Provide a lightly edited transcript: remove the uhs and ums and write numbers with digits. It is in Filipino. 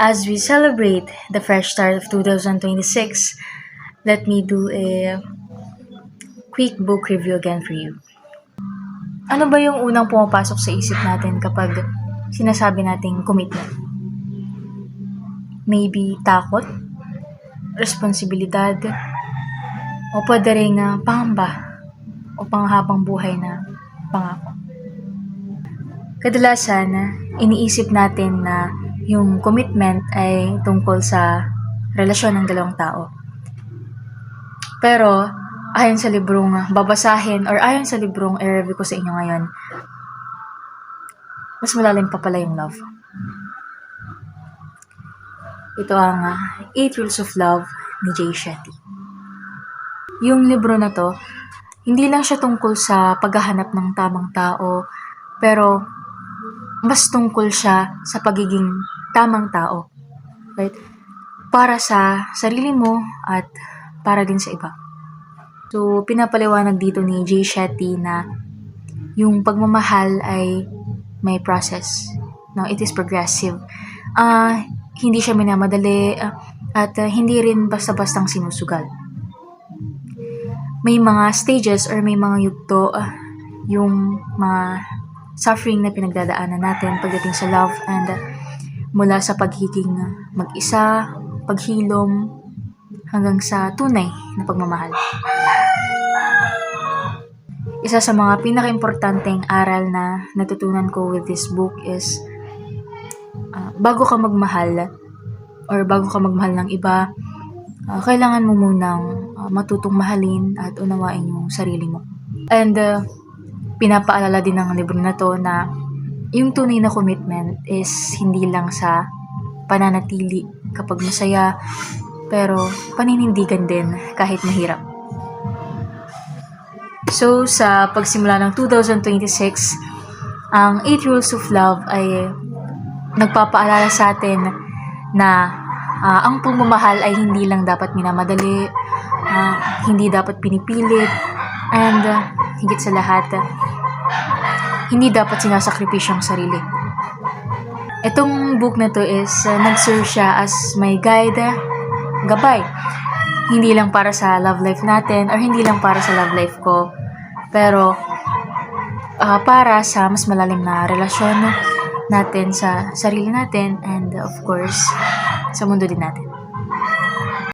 As we celebrate the fresh start of 2026, let me do a quick book review again for you. Ano ba yung unang pumapasok sa isip natin kapag sinasabi nating commitment? Maybe takot, responsibilidad, o pwede rin pangamba o panghabang buhay na pangako. Kadalasan, iniisip natin na yung commitment ay tungkol sa relasyon ng dalawang tao. Pero, ayon sa librong babasahin or ayon sa librong i-review ko sa inyo ngayon, mas malalim pa pala yung love. Ito ang 8 Rules of Love ni Jay Shetty. Yung libro na to, hindi lang siya tungkol sa paghahanap ng tamang tao, pero mas tungkol siya sa pagiging tamang tao. Right? Para sa sarili mo at para din sa iba. So, pinapaliwanag dito ni Jay Shetty na yung pagmamahal ay may process. No, it is progressive. Hindi siya minamadali at hindi rin basta-bastang sinusugal. May mga stages or may mga yugto yung mga suffering na pinagdadaanan natin pagdating sa love and mula sa pagiging mag-isa, paghilom, hanggang sa tunay na pagmamahal. Isa sa mga pinaka-importanteng aral na natutunan ko with this book is bago ka magmahal or bago ka magmahal ng iba, kailangan mo munang matutong mahalin at unawain yung sarili mo. And pinapaalala din ng libro na to na yung tunay na commitment is hindi lang sa pananatili kapag masaya, pero paninindigan din kahit mahirap. So, sa pagsimula ng 2026, ang 8 Rules of Love ay nagpapaalala sa atin na ang pagmamahal ay hindi lang dapat minamadali, hindi dapat pinipilit, and higit sa lahat, hindi dapat sinasakripisyo ang sarili. Itong book na to is nag-serve siya as my guide, gabay. Hindi lang para sa love life natin or hindi lang para sa love life ko, pero para sa mas malalim na relasyon natin sa sarili natin and of course sa mundo din natin.